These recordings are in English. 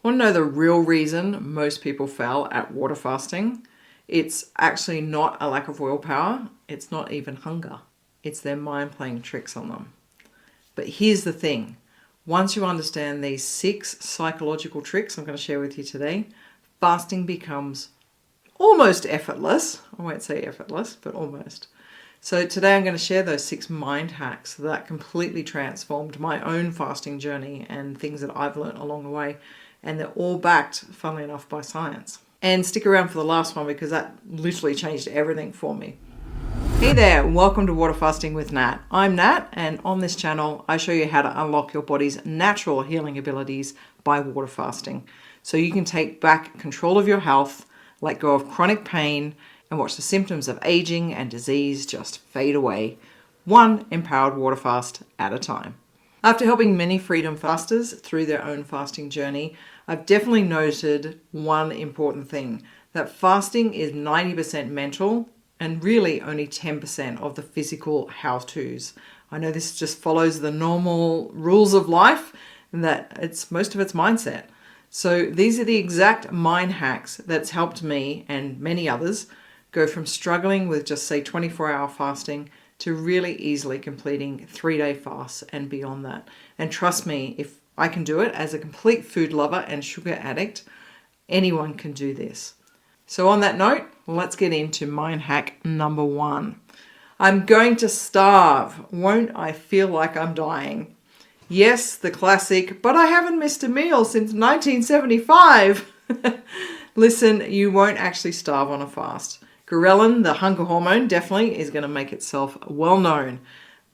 Want to know the real reason most people fail at water fasting? It's actually not a lack of willpower. It's not even hunger. It's their mind playing tricks on them. But here's the thing. Once you understand these 6 psychological tricks I'm going to share with you today, fasting becomes almost effortless. I won't say effortless, but almost. So today I'm going to share those 6 mind hacks that completely transformed my own fasting journey and things that I've learned along the way. And they're all backed, funnily enough, by science. And stick around for the last one because that literally changed everything for me. Hey there, welcome to Water Fasting with Nat. I'm Nat, and on this channel I show you how to unlock your body's natural healing abilities by water fasting. So you can take back control of your health, let go of chronic pain, and watch the symptoms of aging and disease just fade away, one empowered water fast at a time. After helping many freedom fasters through their own fasting journey, I've definitely noted one important thing, that fasting is 90% mental and really only 10% of the physical how-tos. I know this just follows the normal rules of life and that most of it's mindset. So these are the exact mind hacks that's helped me and many others go from struggling with just say 24-hour fasting to really easily completing 3-day fasts and beyond that. And trust me, if I can do it as a complete food lover and sugar addict, anyone can do this. So on that note, let's get into mind hack number 1. I'm going to starve. Won't I feel like I'm dying? Yes, the classic, but I haven't missed a meal since 1975. Listen, you won't actually starve on a fast. Ghrelin, the hunger hormone, definitely is going to make itself well known.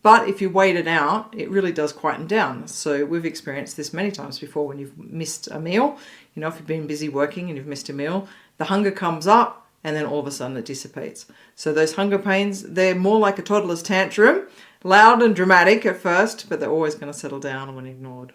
But if you wait it out, it really does quieten down. So we've experienced this many times before when you've missed a meal. You know, if you've been busy working and you've missed a meal, the hunger comes up and then all of a sudden it dissipates. So those hunger pains, they're more like a toddler's tantrum, loud and dramatic at first, but they're always going to settle down when ignored.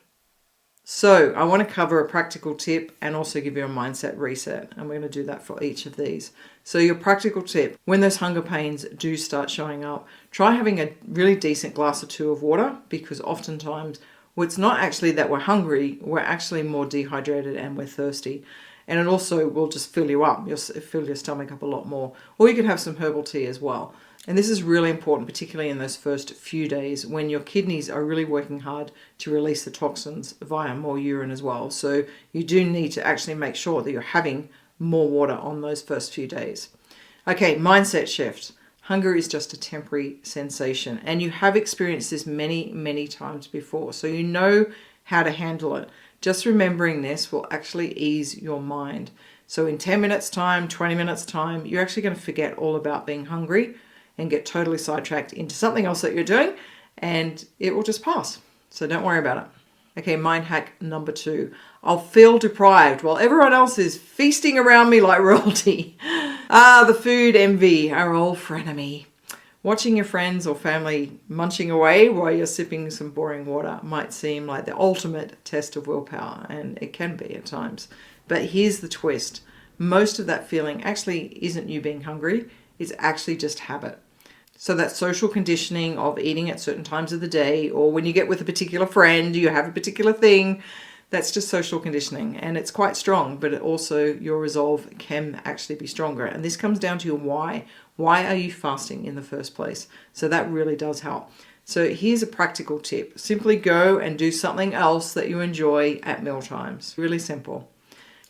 So I want to cover a practical tip and also give you a mindset reset. And we're going to do that for each of these. So your practical tip, when those hunger pains do start showing up, try having a really decent glass or 2 of water, because oftentimes it's not actually that we're hungry, we're actually more dehydrated and we're thirsty. And it also will just fill you up, you'll fill your stomach up a lot more. Or you could have some herbal tea as well. And this is really important, particularly in those first few days when your kidneys are really working hard to release the toxins via more urine as well. So you do need to actually make sure that you're having more water on those first few days. Okay, mindset shift. Hunger is just a temporary sensation, and you have experienced this many, many times before, so you know how to handle it. Just remembering this will actually ease your mind. So in 10 minutes time, 20 minutes time, you're actually going to forget all about being hungry and get totally sidetracked into something else that you're doing, and it will just pass. So don't worry about it. Okay, mind hack number 2. I'll feel deprived while everyone else is feasting around me like royalty. The food envy, our old frenemy. Watching your friends or family munching away while you're sipping some boring water might seem like the ultimate test of willpower, and it can be at times. But here's the twist. Most of that feeling actually isn't you being hungry, it's actually just habit. So that social conditioning of eating at certain times of the day, or when you get with a particular friend, you have a particular thing, that's just social conditioning, and it's quite strong, but also your resolve can actually be stronger. And this comes down to your why. Why are you fasting in the first place? So that really does help. So here's a practical tip. Simply go and do something else that you enjoy at meal times. Really simple.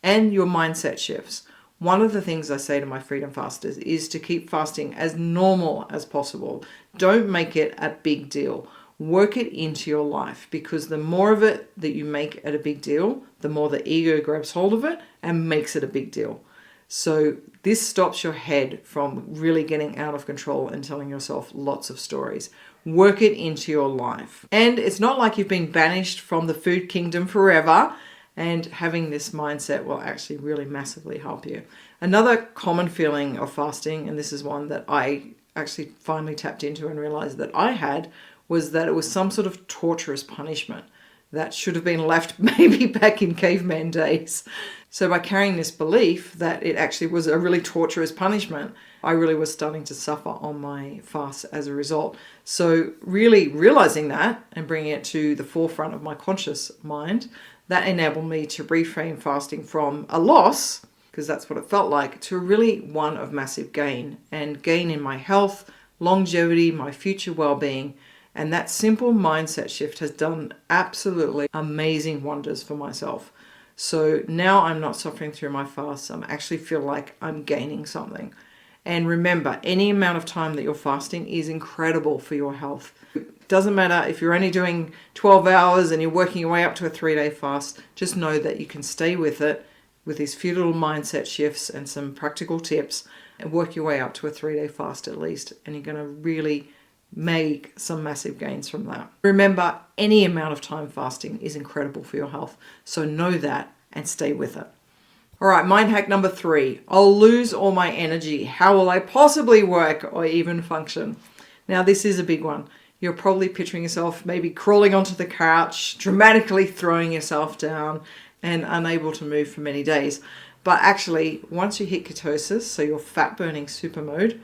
And your mindset shifts. One of the things I say to my freedom fasters is to keep fasting as normal as possible. Don't make it a big deal. Work it into your life, because the more of it that you make it a big deal, the more the ego grabs hold of it and makes it a big deal. So this stops your head from really getting out of control and telling yourself lots of stories. Work it into your life. And it's not like you've been banished from the food kingdom forever. And having this mindset will actually really massively help you. Another common feeling of fasting, and this is one that I actually finally tapped into and realized that I had, was that it was some sort of torturous punishment that should have been left maybe back in caveman days. So by carrying this belief that it actually was a really torturous punishment, I really was starting to suffer on my fast as a result. So really realizing that and bringing it to the forefront of my conscious mind, That enabled me to reframe fasting from a loss, because that's what it felt like, to really one of massive gain, and gain in my health, longevity, my future well-being. And that simple mindset shift has done absolutely amazing wonders for myself. So now I'm not suffering through my fast. I actually feel like I'm gaining something. And remember, any amount of time that you're fasting is incredible for your health. It doesn't matter if you're only doing 12 hours and you're working your way up to a 3-day fast. Just know that you can stay with it with these few little mindset shifts and some practical tips, and work your way up to a 3-day fast at least. And you're going to really make some massive gains from that. Remember, any amount of time fasting is incredible for your health. So know that and stay with it. All right, mind hack number 3. I'll lose all my energy. How will I possibly work or even function? Now, this is a big one. You're probably picturing yourself maybe crawling onto the couch, dramatically throwing yourself down and unable to move for many days. But actually, once you hit ketosis, so your fat burning super mode,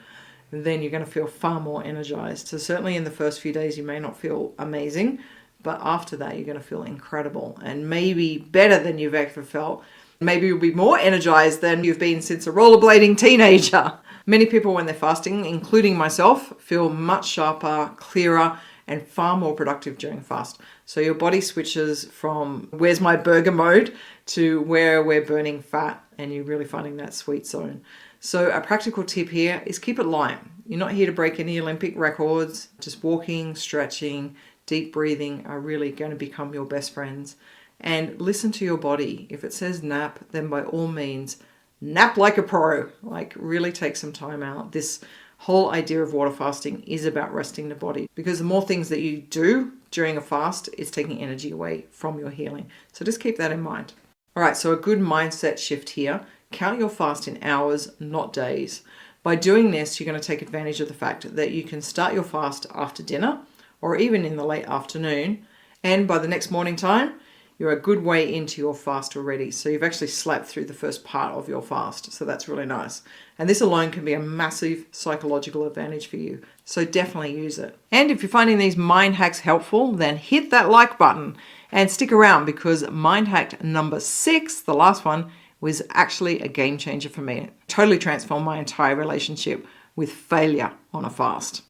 then you're going to feel far more energized. So certainly in the first few days, you may not feel amazing, but after that, you're going to feel incredible and maybe better than you've ever felt. Maybe you'll be more energized than you've been since a rollerblading teenager. Many people, when they're fasting, including myself, feel much sharper, clearer, and far more productive during fast. So your body switches from where's my burger mode to where we're burning fat, and you're really finding that sweet zone. So a practical tip here is keep it light. You're not here to break any Olympic records. Just walking, stretching, deep breathing are really going to become your best friends. And listen to your body. If it says nap, then by all means, nap like a pro. Like, really take some time out. This whole idea of water fasting is about resting the body, because the more things that you do during a fast is taking energy away from your healing. So just keep that in mind. All right, so a good mindset shift here. Count your fast in hours, not days. By doing this, you're going to take advantage of the fact that you can start your fast after dinner or even in the late afternoon. And by the next morning time, you're a good way into your fast already. So you've actually slept through the first part of your fast. So that's really nice. And this alone can be a massive psychological advantage for you. So definitely use it. And if you're finding these mind hacks helpful, then hit that like button and stick around, because mind hack number 6, the last one, was actually a game changer for me. It totally transformed my entire relationship with failure on a fast.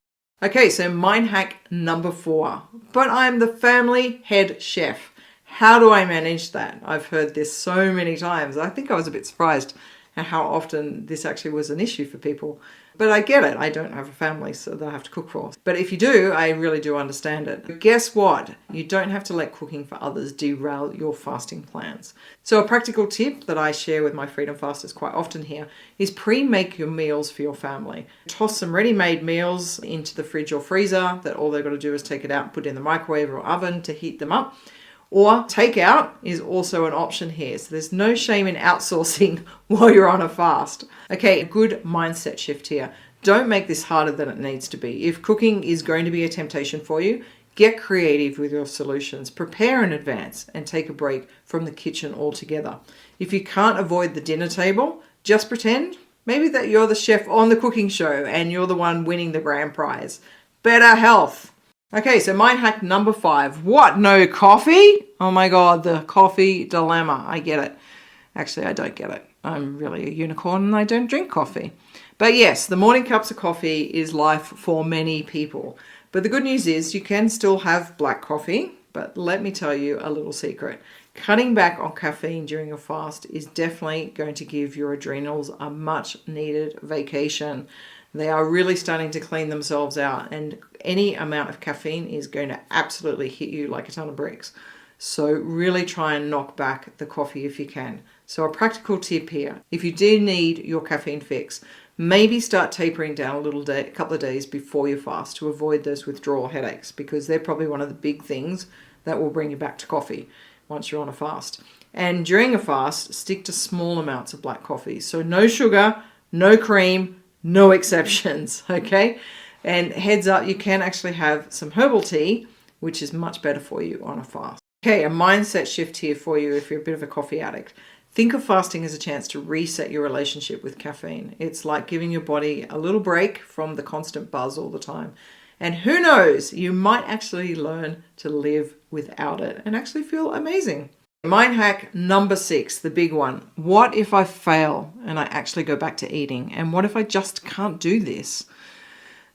Okay, so mind hack number 4. But I'm the family head chef. How do I manage that? I've heard this so many times. I think I was a bit surprised at how often this actually was an issue for people. But I get it. I don't have a family, so that I have to cook for. But if you do, I really do understand it. But guess what? You don't have to let cooking for others derail your fasting plans. So a practical tip that I share with my Freedom Fasters quite often here is pre-make your meals for your family. Toss some ready-made meals into the fridge or freezer that all they've got to do is take it out and put it in the microwave or oven to heat them up. Or takeout is also an option here. So there's no shame in outsourcing while you're on a fast. Okay, a good mindset shift here. Don't make this harder than it needs to be. If cooking is going to be a temptation for you, get creative with your solutions. Prepare in advance and take a break from the kitchen altogether. If you can't avoid the dinner table, just pretend maybe that you're the chef on the cooking show and you're the one winning the grand prize. Better health. Okay, so mind hack number 5. What? No coffee? Oh my God, the coffee dilemma. I get it. Actually, I don't get it. I'm really a unicorn and I don't drink coffee. But yes, the morning cups of coffee is life for many people. But the good news is you can still have black coffee. But let me tell you a little secret. Cutting back on caffeine during a fast is definitely going to give your adrenals a much needed vacation. They are really starting to clean themselves out, and any amount of caffeine is going to absolutely hit you like a ton of bricks. So really try and knock back the coffee if you can. So a practical tip here, if you do need your caffeine fix, maybe start tapering down a couple of days before you fast to avoid those withdrawal headaches, because they're probably one of the big things that will bring you back to coffee once you're on a fast. And during a fast, stick to small amounts of black coffee. So no sugar, no cream, no exceptions, okay? And heads up, you can actually have some herbal tea, which is much better for you on a fast. Okay, a mindset shift here for you if you're a bit of a coffee addict. Think of fasting as a chance to reset your relationship with caffeine. It's like giving your body a little break from the constant buzz all the time. And who knows, you might actually learn to live without it and actually feel amazing. Mind hack number 6, the big one. What if I fail and I actually go back to eating? And what if I just can't do this?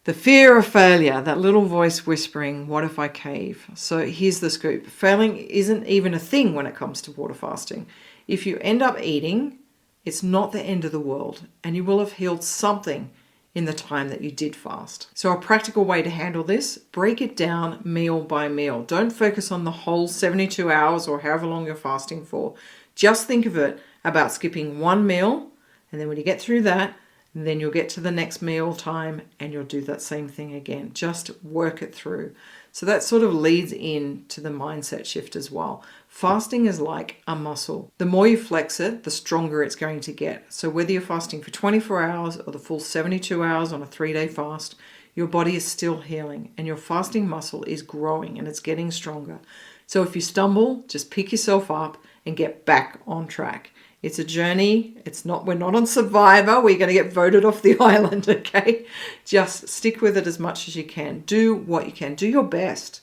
The fear of failure, that little voice whispering, what if I cave? So here's the scoop. Failing isn't even a thing when it comes to water fasting. If you end up eating, it's not the end of the world, and you will have healed something in the time that you did fast. So a practical way to handle this, break it down meal by meal. Don't focus on the whole 72 hours or however long you're fasting for. Just think of it about skipping one meal, and then when you get through that, then you'll get to the next meal time and you'll do that same thing again. Just work it through. So that sort of leads in to the mindset shift as well. Fasting is like a muscle. The more you flex it, the stronger it's going to get. So whether you're fasting for 24 hours or the full 72 hours on a 3-day fast, your body is still healing and your fasting muscle is growing and it's getting stronger. So if you stumble, just pick yourself up and get back on track. It's a journey. We're not on Survivor. We're going to get voted off the island, okay? Just stick with it as much as you can. Do what you can. Do your best.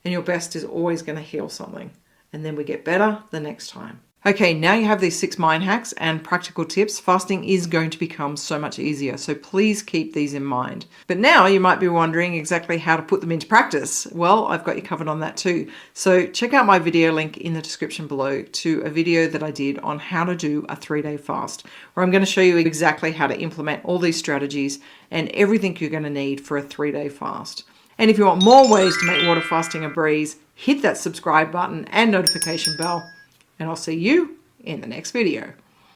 And your best is always going to heal something. And then we get better the next time. Okay, now you have these 6 mind hacks and practical tips. Fasting is going to become so much easier, so please keep these in mind. But now you might be wondering exactly how to put them into practice. Well, I've got you covered on that too. So check out my video link in the description below to a video that I did on how to do a 3-day fast, where I'm going to show you exactly how to implement all these strategies and everything you're going to need for a 3-day fast. And if you want more ways to make water fasting a breeze, hit that subscribe button and notification bell. And I'll see you in the next video.